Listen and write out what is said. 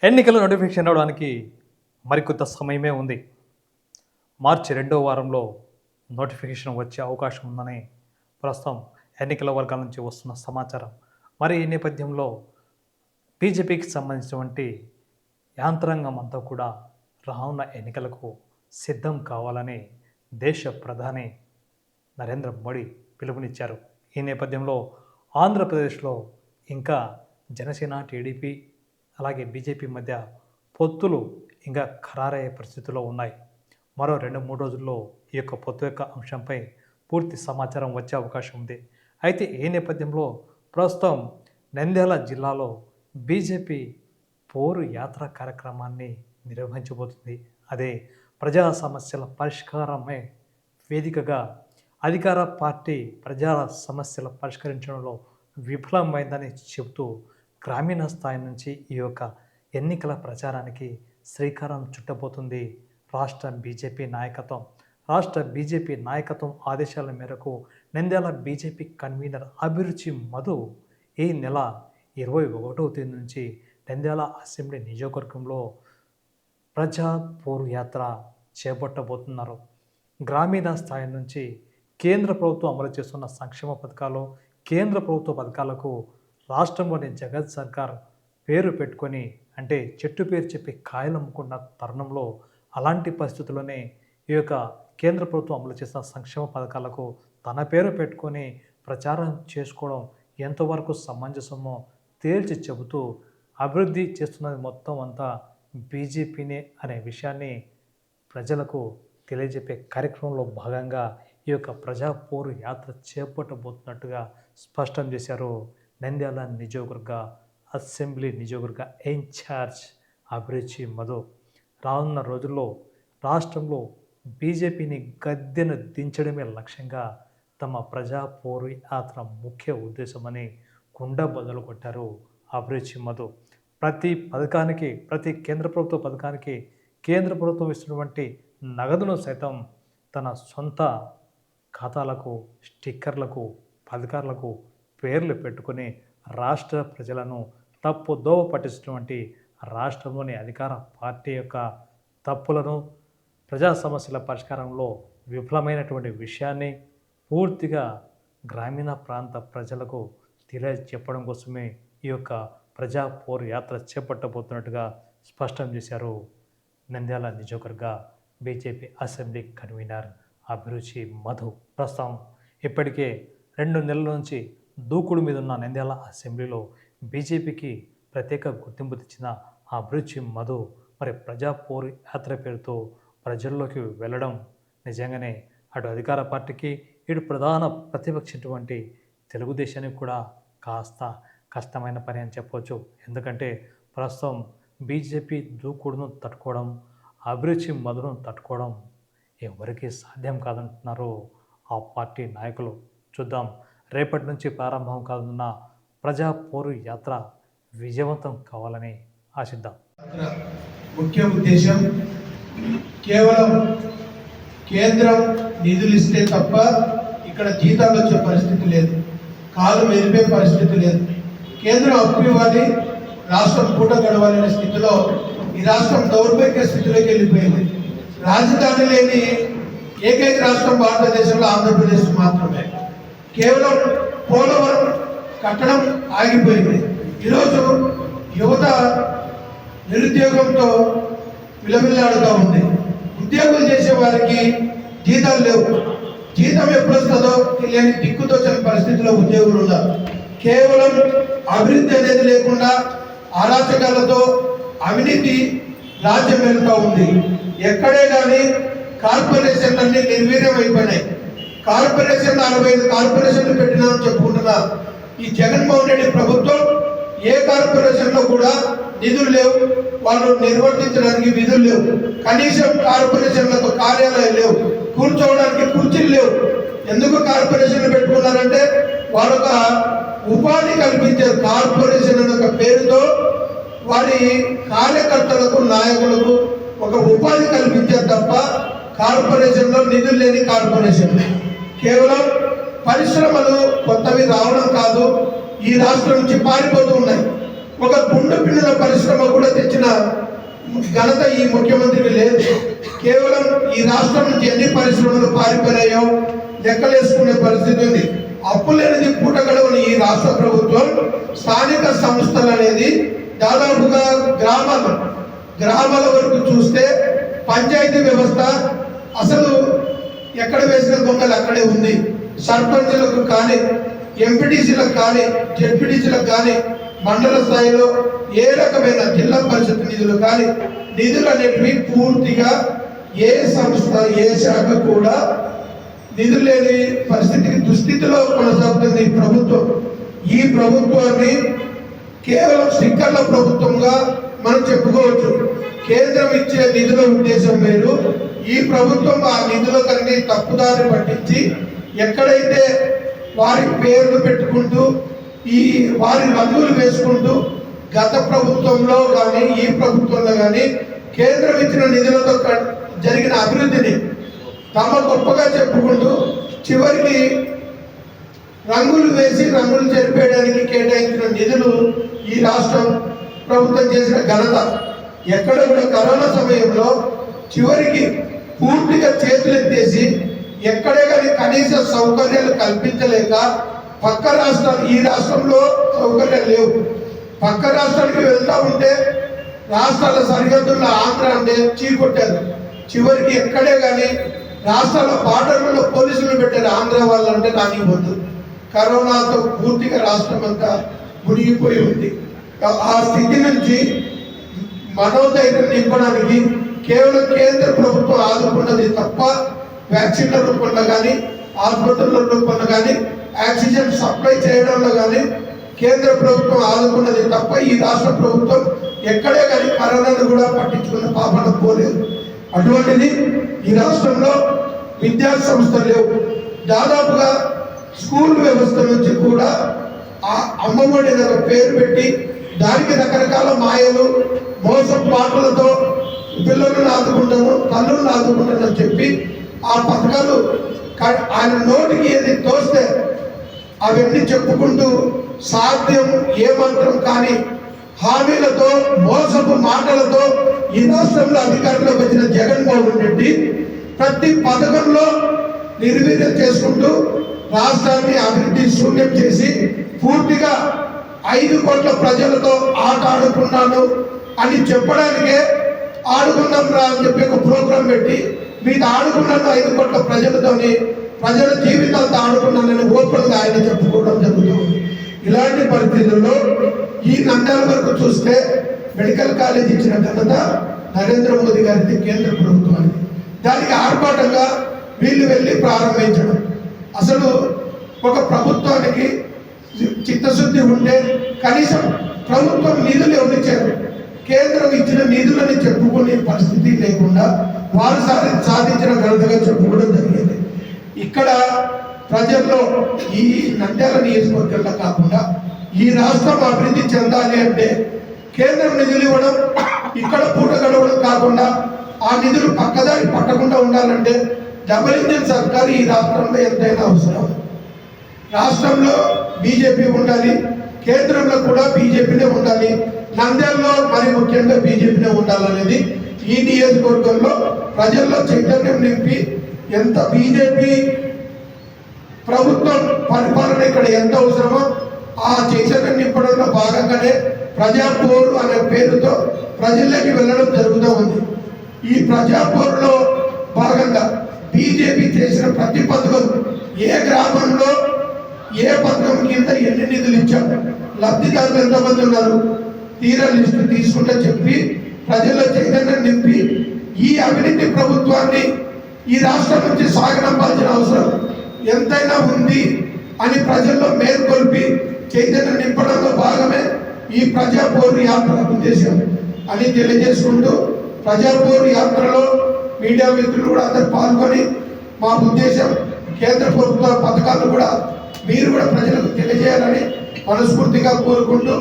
ఎన్నికల నోటిఫికేషన్ రావడానికి మరికొంత సమయమే ఉంది. మార్చి 2వ వారంలో నోటిఫికేషన్ వచ్చే అవకాశం ఉందని ప్రస్తుతం ఎన్నికల వర్గాల నుంచి వస్తున్న సమాచారం. మరి ఈ నేపథ్యంలో బీజేపీకి సంబంధించినటువంటి యాంత్రాంగం అంతా కూడా రానున్న ఎన్నికలకు సిద్ధం కావాలని దేశ ప్రధాని నరేంద్ర మోడీ పిలుపునిచ్చారు. ఈ నేపథ్యంలో ఆంధ్రప్రదేశ్లో ఇంకా జనసేన, టీడీపీ అలాగే బీజేపీ మధ్య పొత్తులు ఇంకా ఖరారయ్యే పరిస్థితుల్లో ఉన్నాయి. మరో 2-3 రోజుల్లో ఈ యొక్క పొత్తు యొక్క అంశంపై పూర్తి సమాచారం వచ్చే అవకాశం ఉంది. అయితే ఈ నేపథ్యంలో ప్రస్తుతం నంద్యాల జిల్లాలో బీజేపీ పోరు యాత్ర కార్యక్రమాన్ని నిర్వహించబోతుంది. అదే ప్రజా సమస్యల పరిష్కారమే వేదికగా అధికార పార్టీ ప్రజా సమస్యల పరిష్కరించడంలో విఫలమైందని చెబుతూ గ్రామీణ స్థాయి నుంచి ఈ యొక్క ఎన్నికల ప్రచారానికి శ్రీకారం చుట్టబోతుంది రాష్ట్ర బీజేపీ నాయకత్వం. రాష్ట్ర బీజేపీ నాయకత్వం ఆదేశాల మేరకు నంద్యాల బీజేపీ కన్వీనర్ అభిరుచి మధు ఈ నెల 21వ తేదీ నుంచి నంద్యాల అసెంబ్లీ నియోజకవర్గంలో ప్రజా పోరు యాత్ర చేపట్టబోతున్నారు. గ్రామీణ స్థాయి నుంచి కేంద్ర ప్రభుత్వం అమలు చేస్తున్న సంక్షేమ పథకాలు, కేంద్ర ప్రభుత్వ పథకాలకు రాష్ట్రంలోని జగత్ సర్కార్ పేరు పెట్టుకొని అంటే చెట్టు పేరు చెప్పి కాయలు అమ్ముకున్న తరుణంలో అలాంటి పరిస్థితుల్లోనే ఈ యొక్క కేంద్ర ప్రభుత్వం అమలు చేసిన సంక్షేమ పథకాలకు తన పేరు పెట్టుకొని ప్రచారం చేసుకోవడం ఎంతవరకు సమంజసమో తేల్చి చెబుతూ అభివృద్ధి చేస్తున్నది మొత్తం అంతా బీజేపీనే అనే విషయాన్ని ప్రజలకు తెలియజెప్పే కార్యక్రమంలో భాగంగా ఈ యొక్క ప్రజా పోరు యాత్ర చేపట్టబోతున్నట్టుగా స్పష్టం చేశారు నంద్యాల నియోజకవర్గ అసెంబ్లీ నియోజకవర్గ ఇన్ఛార్జ్ అభిరుచి మధు. రానున్న రోజుల్లో రాష్ట్రంలో బీజేపీని గద్దెను దించడమే లక్ష్యంగా తమ ప్రజా పోరు యాత్ర ముఖ్య ఉద్దేశమని కుండ బదులు కొట్టారు అభిరుచి మధు. ప్రతి పథకానికి, ప్రతి కేంద్ర ప్రభుత్వ పథకానికి కేంద్ర ప్రభుత్వం ఇస్తున్నటువంటి నగదును సైతం తన సొంత ఖాతాలకు, స్టిక్కర్లకు, పథకాలకు పేర్లు పెట్టుకుని రాష్ట్ర ప్రజలను తప్పుదోవ పట్టిస్తున్నటువంటి రాష్ట్రంలోని అధికార పార్టీ యొక్క తప్పులను, ప్రజా సమస్యల పరిష్కారంలో విఫలమైనటువంటి విషయాన్ని పూర్తిగా గ్రామీణ ప్రాంత ప్రజలకు తెలియజెప్పడం కోసమే ఈ యొక్క ప్రజా పోరు యాత్ర చేపట్టబోతున్నట్టుగా స్పష్టం చేశారు నంద్యాల నియోజకవర్గ బీజేపీ అసెంబ్లీ కన్వీనర్ అభిరుచి మధు. ప్రస్తుతం ఇప్పటికే 2 నెలల నుంచి దూకుడు మీద ఉన్న నంద్యాల అసెంబ్లీలో బీజేపీకి ప్రత్యేక గుర్తింపు తెచ్చిన అభిరుచి మధు మరి ప్రజా పోరు యాత్ర పేరుతో ప్రజల్లోకి వెళ్ళడం నిజంగానే అటు అధికార పార్టీకి, ఇటు ప్రధాన ప్రతిపక్షటువంటి తెలుగుదేశానికి కూడా కాస్త కష్టమైన పని అని చెప్పవచ్చు. ఎందుకంటే ప్రస్తుతం బీజేపీ దూకుడును తట్టుకోవడం, అభిరుచి మధును తట్టుకోవడం ఎవరికీ సాధ్యం కాదంటున్నారు ఆ పార్టీ నాయకులు. చూద్దాం, రేపటి నుంచి ప్రారంభం కానున్న ప్రజా పోరు యాత్ర విజయవంతం కావాలని ఆశిద్దాం. ముఖ్య ఉద్దేశం కేవలం కేంద్రం నిధులు ఇస్తే తప్ప ఇక్కడ జీతాలు వచ్చే పరిస్థితి లేదు, కాలు మెదిపే పరిస్థితి లేదు. కేంద్రం అప్పు ఇవ్వాలి, రాష్ట్రం పూట గడవాలనే స్థితిలో ఈ రాష్ట్రం దౌర్భాగ్య స్థితిలోకి వెళ్ళిపోయింది. రాజధాని లేని ఏకైక రాష్ట్రం భారతదేశంలో ఆంధ్రప్రదేశ్ మాత్రమే. కేవలం పోలవరం కట్టడం ఆగిపోయింది. ఈరోజు యువత నిరుద్యోగంతో విలవిల్లాడుతూ ఉంది. ఉద్యోగులు చేసే వారికి జీతాలు లేవు. జీతం ఎప్పుడు వస్తుందో తెలియని దిక్కుతోచని పరిస్థితిలో ఉద్యోగులు ఉన్నారు. కేవలం అభివృద్ధి అనేది లేకుండా అరాచకాలతో అవినీతి రాజ్యం వెళ్తూ ఉంది. ఎక్కడే కానీ కార్పొరేషన్లన్నీ నిర్వీర్యం అయిపోయినాయి. కార్పొరేషన్లు 65 కార్పొరేషన్లు పెట్టినామని చెప్పుకుంటున్నారు. ఈ జగన్మోహన్ రెడ్డి ప్రభుత్వం ఏ కార్పొరేషన్లో కూడా నిధులు లేవు, వాళ్ళు నిర్వర్తించడానికి విధులు లేవు. కనీసం కార్పొరేషన్లతో కార్యాలయాలు లేవు, కూర్చోవడానికి కుర్చీలు లేవు. ఎందుకు కార్పొరేషన్లు పెట్టుకున్నారంటే వాళ్ళొక ఉపాధి కల్పించారు. కార్పొరేషన్ అనే ఒక పేరుతో వారి కార్యకర్తలకు, నాయకులకు ఒక ఉపాధి కల్పించారు తప్ప కార్పొరేషన్లో నిధులు లేని కార్పొరేషన్. కేవలం పరిశ్రమలు కొత్తవి రావడం కాదు, ఈ రాష్ట్రం నుంచి పారిపోతూ ఉన్నాయి. ఒక గుండు పిన్నుల పరిశ్రమ కూడా తెచ్చిన ఘనత ఈ ముఖ్యమంత్రికి లేదు. కేవలం ఈ రాష్ట్రం నుంచి ఎన్ని పరిశ్రమలు పారిపోయాయో లెక్కలేసుకునే పరిస్థితి ఉంది. అప్పు లేనిది పూట గడవని ఈ రాష్ట్ర ప్రభుత్వం స్థానిక సంస్థలు అనేది దాదాపుగా గ్రామాల వరకు చూస్తే పంచాయతీ వ్యవస్థ అసలు ఎక్కడ వేసిన దొంగలు అక్కడే ఉంది. సర్పంచులకు కానీ, ఎంపీటీసీలకు కానీ, జెడ్పీటీసీలకు కానీ, మండల స్థాయిలో ఏ రకమైన జిల్లా పరిషత్ నిధులు కానీ నిధులు అనేటివి పూర్తిగా ఏ సంస్థ ఏ శాఖ కూడా నిధులు లేని పరిస్థితికి దుస్థితిలో కొనసాగుతుంది ఈ ప్రభుత్వం. ఈ ప్రభుత్వాన్ని కేవలం స్టిక్కర్ల ప్రభుత్వంగా మనం చెప్పుకోవచ్చు. కేంద్రం ఇచ్చే నిధుల ఉద్దేశం వేరు. ఈ ప్రభుత్వం ఆ నిధులకన్నీ తప్పుదారి పట్టించి ఎక్కడైతే వారి పేర్లు పెట్టుకుంటూ వారి రంగులు వేసుకుంటూ గత ప్రభుత్వంలో కానీ ఈ ప్రభుత్వంలో కానీ కేంద్రం ఇచ్చిన నిధులతో జరిగిన అభివృద్ధిని తమ గొప్పగా చెప్పుకుంటూ చివరికి రంగులు వేసి రంగులు చెరిపేయడానికి కేటాయించిన నిధులు ఈ రాష్ట్రం ప్రభుత్వం చేసిన ఘనత. ఎక్కడ కూడా కరోనా సమయంలో చివరికి పూర్తిగా చేతులెత్తేసి ఎక్కడే కానీ కనీస సౌకర్యాలు కల్పించలేక పక్క రాష్ట్రాలు, ఈ రాష్ట్రంలో సౌకర్యాలు లేవు, పక్క రాష్ట్రానికి వెళ్తా ఉంటే రాష్ట్రాల సరిహద్దుల్లో ఆంధ్ర అంటే చీకొట్టారు. చివరికి ఎక్కడే కానీ రాష్ట్రాల బార్డర్లలో పోలీసులు పెట్టారు. ఆంధ్ర వాళ్ళంటే రానివ్వద్దు. కరోనాతో పూర్తిగా రాష్ట్రం అంతా మునిగిపోయి ఉంది. ఆ స్థితి నుంచి మనోధైర్యం నింపడానికి కేవలం కేంద్ర ప్రభుత్వం ఆదుకున్నది తప్ప వ్యాక్సిన్ల రూపంలో కానీ, ఆసుపత్రుల రూపంలో కానీ, ఆక్సిజన్ సప్లై చేయడంలో కానీ కేంద్ర ప్రభుత్వం ఆదుకున్నది తప్ప ఈ రాష్ట్ర ప్రభుత్వం ఎక్కడే కానీ కరోనాను కూడా పట్టించుకున్న పాపన పోలేదు. అటువంటిది ఈ రాష్ట్రంలో విద్యా సంస్థలు లేవు. దాదాపుగా స్కూల్ వ్యవస్థ నుంచి కూడా ఆ అమ్మఒడి అనే పేరు పెట్టి దానికి రకరకాల మాయలు మోసం పాటలతో పిల్లలను ఆదుకుంటాను, తల్లులను ఆదుకుంటాను అని చెప్పి ఆ పథకాలు ఆయన నోటికి ఏది తోస్తే అవన్నీ చెప్పుకుంటూ సాధ్యం ఏమాత్రం కానీ హామీలతో మోసపు మాటలతో ఈ రాష్ట్రంలో అధికారంలోకి వచ్చిన జగన్మోహన్ రెడ్డి ప్రతి పథకంలో నిర్వీర్యం చేసుకుంటూ రాష్ట్రాన్ని అభివృద్ధి శూన్యం చేసి పూర్తిగా 5 కోట్ల ప్రజలతో ఆట ఆడుకున్నాను అని చెప్పడానికే ఆడుకున్నాం రా అని చెప్పి ఒక ప్రోగ్రాం పెట్టి మీతో ఆడుకున్నాను 5 కోట్ల ప్రజలతోని, ప్రజల జీవితాలతో ఆడుకున్నానని ఓపెన్గా ఆయన చెప్పుకోవడం జరుగుతుంది. ఇలాంటి పరిస్థితుల్లో ఈ నంద్యాల వరకు చూస్తే మెడికల్ కాలేజ్ ఇచ్చిన ఘనత నరేంద్ర మోదీ గారిది, కేంద్ర ప్రభుత్వానికి. దానికి ఆర్భాటంగా వీళ్ళు వెళ్ళి ప్రారంభించడం. అసలు ఒక ప్రభుత్వానికి చిత్తశుద్ధి ఉంటే కనీసం ప్రభుత్వం నిధులు ఎవరిచ్చారు, కేంద్రం ఇచ్చిన నిధులని చెప్పుకునే పరిస్థితి లేకుండా వారు సాధించిన ఘనతగా చెప్పుకోవడం జరిగింది. ఇక్కడ ప్రజల్లో ఈ నంద్యాల నియోజకవర్గంలో కాకుండా ఈ రాష్ట్రం అభివృద్ధి చెందాలి అంటే కేంద్రం నిధులు ఇవ్వడం, ఇక్కడ పూట గడవడం కాకుండా ఆ నిధులు పక్కదారి పట్టకుండా ఉండాలంటే డబుల్ ఇంజిన్ సర్కార్ ఈ రాష్ట్రంలో ఎంతైనా అవసరం. రాష్ట్రంలో బీజేపీ ఉండాలి, కేంద్రంలో కూడా బీజేపీనే ఉండాలి, నంద్యాలలో మరి ముఖ్యంగా బీజేపీనే ఉండాలనేది ఈ నియోజకవర్గంలో ప్రజల్లో చైతన్యం నింపి ఎంత బీజేపీ ప్రభుత్వం పరిపాలన ఇక్కడ ఎంత అవసరమో ఆ చైతన్యం నింపడంలో భాగంగానే ప్రజాపోరు అనే పేరుతో ప్రజల్లోకి వెళ్ళడం జరుగుతూ ఉంది. ఈ ప్రజాపోరులో భాగంగా బీజేపీ చేసిన ప్రతి పథకం, ఏ గ్రామంలో ఏ పథకం కింద ఎన్ని నిధులు ఇచ్చారు, లబ్ధిదారులు ఎంతమంది ఉన్నారు, తీరా లిస్టు తీసుకుంటే చెప్పి ప్రజల్లో చైతన్యం నింపి ఈ అవినీతి ప్రభుత్వాన్ని ఈ రాష్ట్రం నుంచి సాగనంపాల్సిన అవసరం ఎంతైనా ఉంది అని ప్రజల్లో మేల్కొల్పి చైతన్యం నింపడంలో భాగమే ఈ ప్రజాపోరు యాత్ర ఉద్దేశం అని తెలియజేసుకుంటూ, ప్రజాపోరు యాత్రలో మీడియా మిత్రులు కూడా అందరు పాల్గొని మా ఉద్దేశం కేంద్ర ప్రభుత్వ పథకాలు కూడా మీరు కూడా ప్రజలకు తెలియజేయాలని మనస్ఫూర్తిగా కోరుకుంటూ